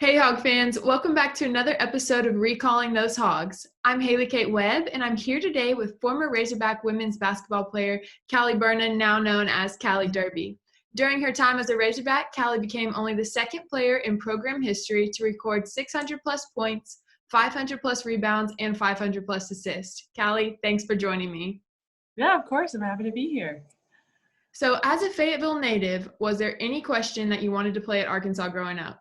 Hey, Hog fans, welcome back to another episode of Recalling Those Hogs. I'm Haley Kate Webb, and I'm here today with former Razorback women's basketball player Calli Derby, now known as Calli Derby. During her time as a Razorback, Calli became only the second player in program history to record 600-plus points, 500-plus rebounds, and 500-plus assists. Calli, thanks for joining me. Yeah, of course. I'm happy to be here. So, as a Fayetteville native, was there any question that you wanted to play at Arkansas growing up?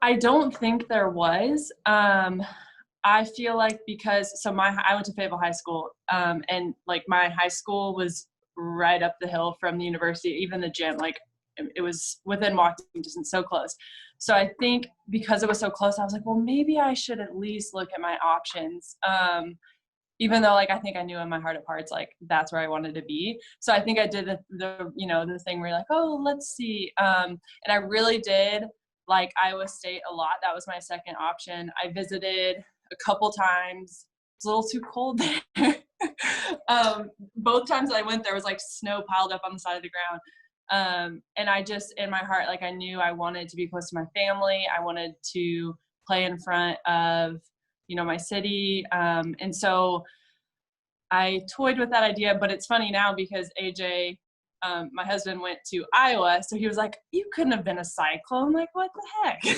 I don't think there was. I feel like because I went to Fayetteville High School, and like my high school was right up the hill from the university, even the gym, like it was within walking distance, so close. So I think because it was so close, I was like, well, maybe I should at least look at my options. Even though like I think I knew in my heart of hearts like that's where I wanted to be. So I think I did the thing where you're like, oh, let's see. And I really did like Iowa State a lot. That was my second option. I visited a couple times. It's a little too cold there. Both times I went, there was like snow piled up on the side of the ground. And I just, in my heart, like I knew I wanted to be close to my family. I wanted to play in front of, my city. And so I toyed with that idea, but it's funny now because AJ, my husband, went to Iowa. So he was like, you couldn't have been a Cyclone. Like, what the heck?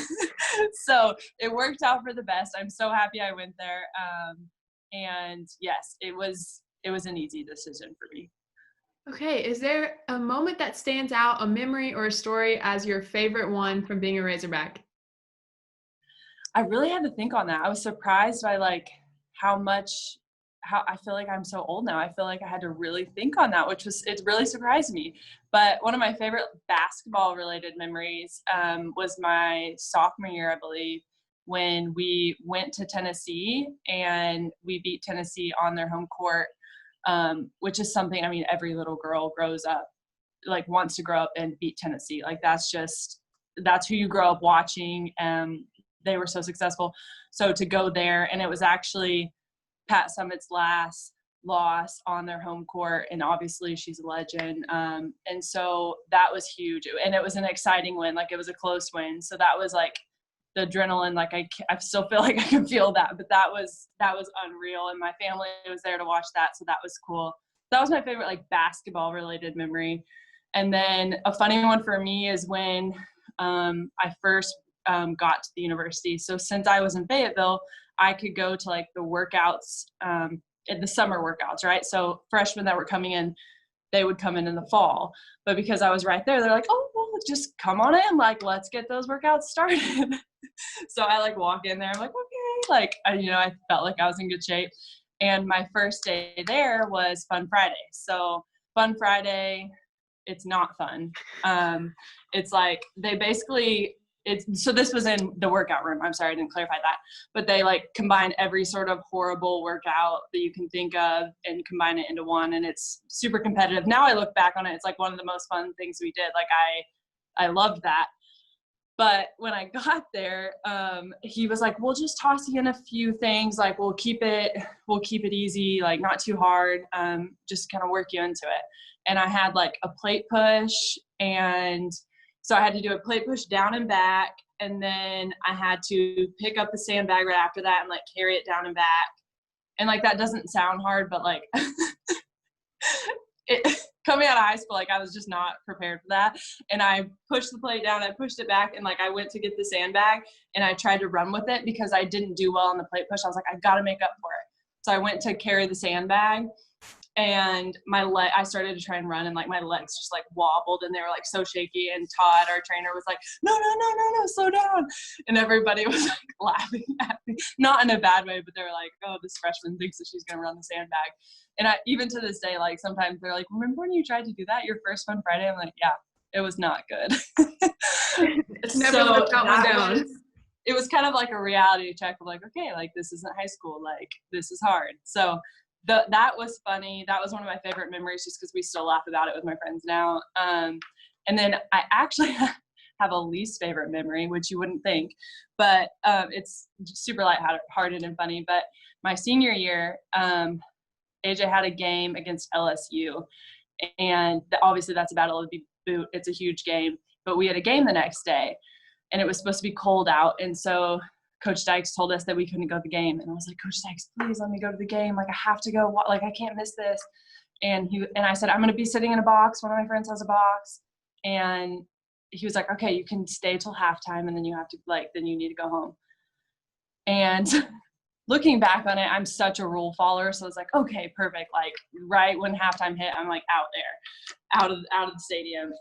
So it worked out for the best. I'm so happy I went there. And yes, it was an easy decision for me. Okay, is there a moment that stands out, a memory or a story as your favorite one from being a Razorback? I really had to think on that. I was surprised by like how I feel like I'm so old now. I feel like I had to really think on that, it really surprised me. But one of my favorite basketball related memories was my sophomore year, I believe, when we went to Tennessee and we beat Tennessee on their home court, which is something, I mean, every little girl grows up, like wants to grow up and beat Tennessee. Like that's who you grow up watching. They were so successful. So to go there, and it was actually Pat Summitt's last loss on their home court, and obviously she's a legend. And so that was huge, and it was an exciting win. Like it was a close win. So that was like the adrenaline. Like I still feel like I can feel that, but that was unreal. And my family was there to watch that, so that was cool. That was my favorite like basketball related memory. And then a funny one for me is when I first got to the university. So since I was in Fayetteville, I could go to like the workouts, in the summer workouts, right? So freshmen that were coming in, they would come in the fall. But because I was right there, they're like, oh, well, just come on in. Like, let's get those workouts started. So I like walk in there. I'm like, okay. Like, I felt like I was in good shape. And my first day there was Fun Friday. So Fun Friday, it's not fun. It's like they basically so this was in the workout room. I'm sorry, I didn't clarify that. But they like combine every sort of horrible workout that you can think of and combine it into one. And it's super competitive. Now I look back on it, it's like one of the most fun things we did. Like I loved that. But when I got there, he was like, we'll just toss you in a few things. Like we'll keep it easy, like not too hard. Just kind of work you into it. And I had like a plate push, and so I had to do a plate push down and back, and then I had to pick up the sandbag right after that and like carry it down and back. And like that doesn't sound hard, but like coming out of high school, like I was just not prepared for that. And I pushed the plate down, I pushed it back, and like I went to get the sandbag and I tried to run with it because I didn't do well on the plate push. I was like, I've got to make up for it. So I went to carry the sandbag, and I started to try and run, and like my legs just like wobbled, and they were like so shaky. And Todd, our trainer, was like, no, slow down. And everybody was like laughing at me, not in a bad way, but they were like, oh, this freshman thinks that she's going to run the sandbag. And even to this day, like sometimes they're like, remember when you tried to do that your first Fun Friday? I'm like, yeah, it was not good. It's never lived that one down. It was kind of like a reality check of like, okay, like this isn't high school, like this is hard. So that was funny. That was one of my favorite memories just because we still laugh about it with my friends now. And then I actually have a least favorite memory, which you wouldn't think, but it's super lighthearted and funny. But my senior year, AJ had a game against LSU, and obviously that's a battle of the boot. It's a huge game. but we had a game the next day and it was supposed to be cold out. And so Coach Dykes told us that we couldn't go to the game. And I was like, Coach Dykes, please let me go to the game. Like, I have to go. Like, I can't miss this. And I said, I'm going to be sitting in a box. One of my friends has a box. And he was like, okay, you can stay till halftime. And then then you need to go home. And looking back on it, I'm such a rule follower. So I was like, okay, perfect. Like right when halftime hit, I'm like out there, out of the stadium.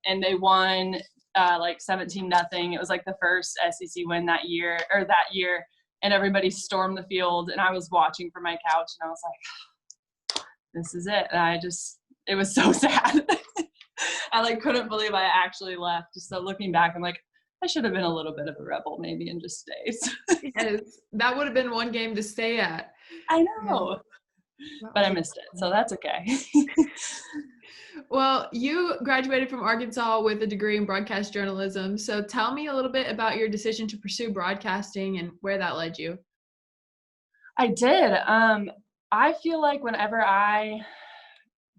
And they won like 17-0. It was like the first SEC win that year. And everybody stormed the field. And I was watching from my couch and I was like, this is it. And it was so sad. I like couldn't believe I actually left. So looking back, I'm like, I should have been a little bit of a rebel maybe and just stayed. Yes, that would have been one game to stay at. I know, but I missed it, so that's okay. Well, you graduated from Arkansas with a degree in broadcast journalism. So tell me a little bit about your decision to pursue broadcasting and where that led you. I did. I feel like whenever I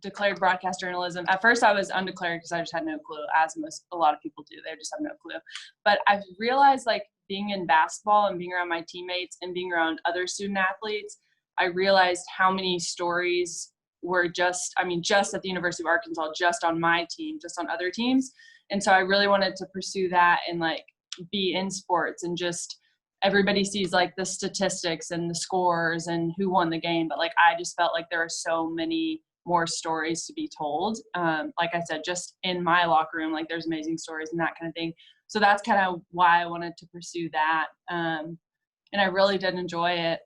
declared broadcast journalism, at first I was undeclared because I just had no clue, as a lot of people do. They just have no clue. But I've realized, like, being in basketball and being around my teammates and being around other student athletes, I realized how many stories were just at the University of Arkansas, just on my team, just on other teams. And so I really wanted to pursue that and like be in sports, and just everybody sees like the statistics and the scores and who won the game. But like, I just felt like there are so many more stories to be told. Like I said, just in my locker room, like there's amazing stories and that kind of thing. So that's kind of why I wanted to pursue that. And I really did enjoy it.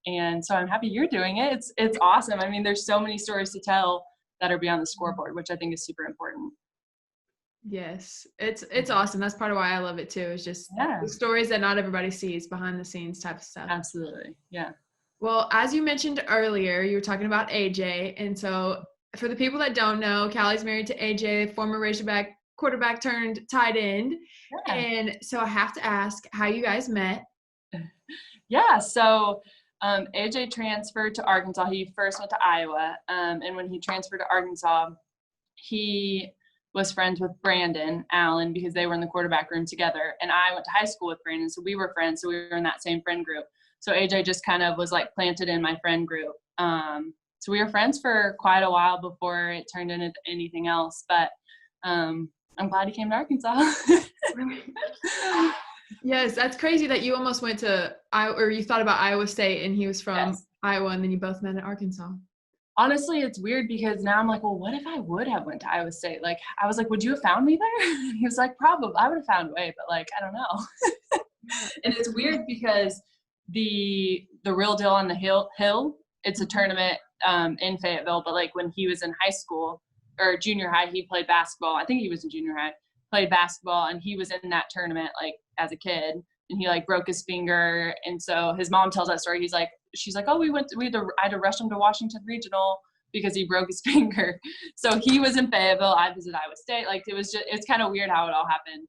And so I'm happy you're doing it. It's awesome. I mean, there's so many stories to tell that are beyond the scoreboard, which I think is super important. Yes, it's awesome. That's part of why I love it too. It's just the stories that not everybody sees, behind the scenes type of stuff. Absolutely. Yeah. Well, as you mentioned earlier, you were talking about AJ. And so for the people that don't know, Calli's married to AJ, former Razorback quarterback turned tight end. Yeah. And so I have to ask how you guys met. Yeah. So AJ transferred to Arkansas. He first went to Iowa. And when he transferred to Arkansas, he was friends with Brandon Allen because they were in the quarterback room together. And I went to high school with Brandon. So we were friends. So we were in that same friend group. So AJ just kind of was like planted in my friend group. So we were friends for quite a while before it turned into anything else. But I'm glad he came to Arkansas. Yes, that's crazy that you almost went to or you thought about Iowa State and he was from Iowa, and then you both met at Arkansas. Honestly, it's weird because now I'm like, well, what if I would have went to Iowa State? Like, I was like, would you have found me there? He was like, probably. I would have found a way, but like, I don't know. And it's weird because the Real Deal on the Hill, it's a tournament in Fayetteville, but like when he was in high school or junior high, he played basketball. I think he was in junior high, played basketball, and he was in that tournament like as a kid, and he like broke his finger. And so his mom tells that story. She's like, oh, I had to rush him to Washington Regional because he broke his finger. So he was in Fayetteville. I visited Iowa State. Like it's kind of weird how it all happened,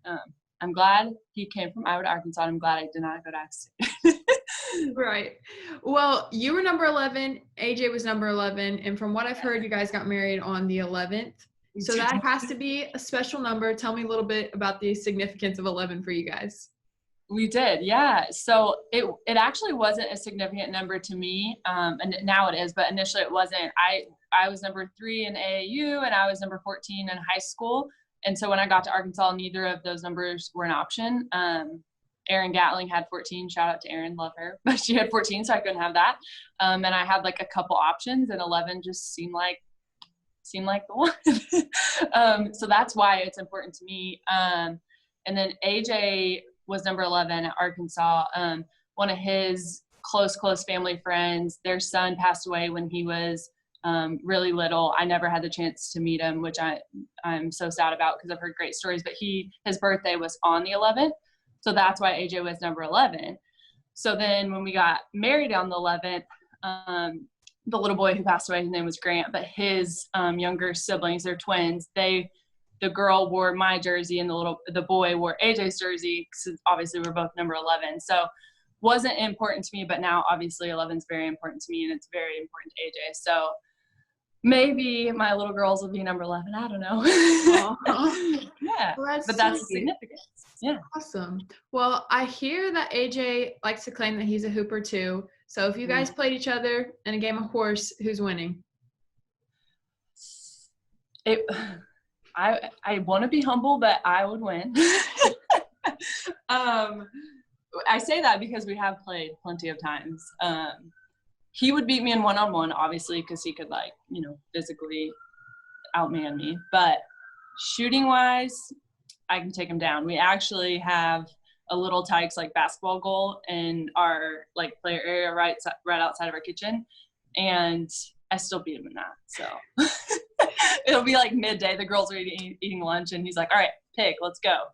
but I'm glad he came from Iowa to Arkansas. I'm glad I did not go to Iowa State. Right. Well, you were number 11. AJ was number 11. And from what I've heard, you guys got married on the 11th. So that has to be a special number. Tell me a little bit about the significance of 11 for you guys. We did, yeah. So it actually wasn't a significant number to me, and now it is, but initially it wasn't. I was number 3 in AAU, and I was number 14 in high school. And so when I got to Arkansas, neither of those numbers were an option. Erin Gatling had 14. Shout out to Erin, love her. But she had 14, so I couldn't have that. And I had like a couple options, and 11 just seemed like the one. So that's why it's important to me. And then AJ was number 11 at Arkansas. One of his close family friends, their son passed away when he was really little. I never had the chance to meet him, which I'm so sad about because I've heard great stories, but his birthday was on the 11th. So that's why AJ was number 11. So then when we got married on the 11th, the little boy who passed away, his name was Grant, but his younger siblings, they're twins, the girl wore my jersey and the boy wore AJ's jersey, because obviously we're both number 11. So wasn't important to me, but now obviously 11 is very important to me, and it's very important to AJ. So maybe my little girls will be number 11. I don't know. Yeah, Well, but that's sweet. significant. Yeah. Awesome. Well, I hear that AJ likes to claim that he's a hooper too. So if you guys played each other in a game of horse, who's winning? I want to be humble, but I would win. I say that because we have played plenty of times. He would beat me in one-on-one, obviously, because he could, like, physically outman me. But shooting-wise, I can take him down. We actually have a little Tykes, like, basketball goal in our, like, player area right outside of our kitchen, and I still beat him in that. So it'll be like midday. The girls are eating lunch, and he's like, "All right, pick, let's go."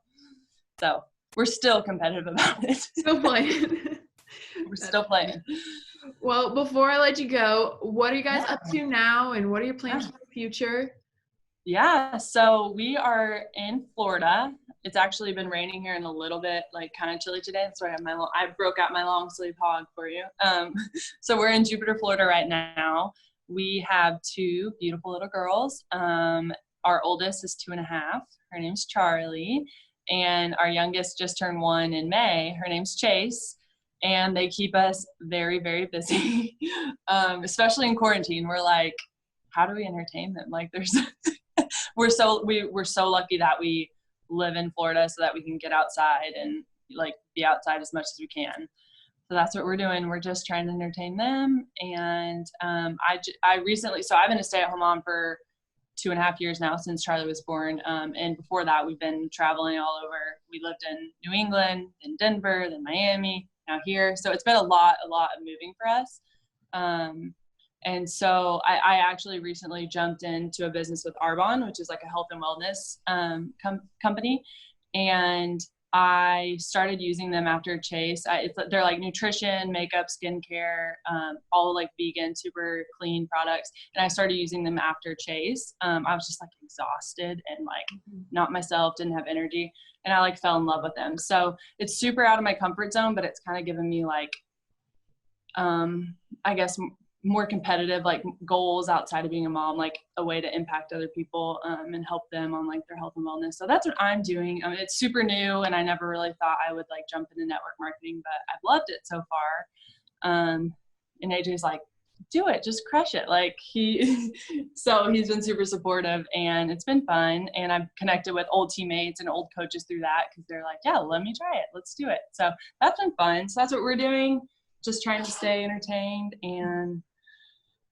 So we're still competitive about it. Still playing. We're still playing. Well, before I let you go, what are you guys up to now, and what are your plans for the future? Yeah, so we are in Florida. It's actually been raining here in a little bit, like kind of chilly today. That's why I broke out my long sleeve hog for you. So we're in Jupiter, Florida right now. We have 2 beautiful little girls. Our oldest is 2.5. Her name's Charlie. And our youngest just turned 1 in May. Her name's Chase. And they keep us very, very busy, especially in quarantine. We're like, how do we entertain them? Like, we're so lucky that we live in Florida so that we can get outside and, like, be outside as much as we can. So that's what we're doing. We're just trying to entertain them. And I recently, so I've been a stay-at-home mom for 2.5 years now, since Charlie was born. And before that, we've been traveling all over. We lived in New England, then Denver, then Miami, now here. So it's been a lot of moving for us. And so I actually recently jumped into a business with Arbonne, which is like a health and wellness company. And I started using them after Chase. They're like nutrition, makeup, skincare, all like vegan, super clean products. And I started using them after Chase. I was just like exhausted and like not myself, didn't have energy. And I like fell in love with them. So it's super out of my comfort zone, but it's kind of given me like, I guess, more competitive like goals outside of being a mom, like a way to impact other people and help them on like their health and wellness. So that's what I'm doing. I mean, it's super new and I never really thought I would like jump into network marketing, but I've loved it so far. And AJ's like, do it, just crush it. Like so he's been super supportive and it's been fun. And I've connected with old teammates and old coaches through that because they're like, yeah, let me try it. Let's do it. So that's been fun. So that's what we're doing. Just trying to stay entertained and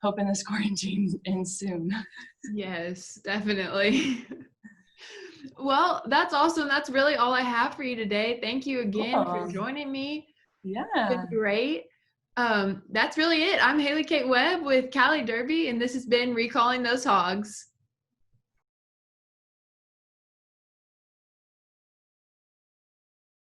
hoping this quarantine ends soon. Yes, definitely. Well, that's awesome. That's really all I have for you today. Thank you again for joining me. Yeah. It's been great. That's really it. I'm Haley Kate Webb with Calli Derby, and this has been Recalling Those Hogs.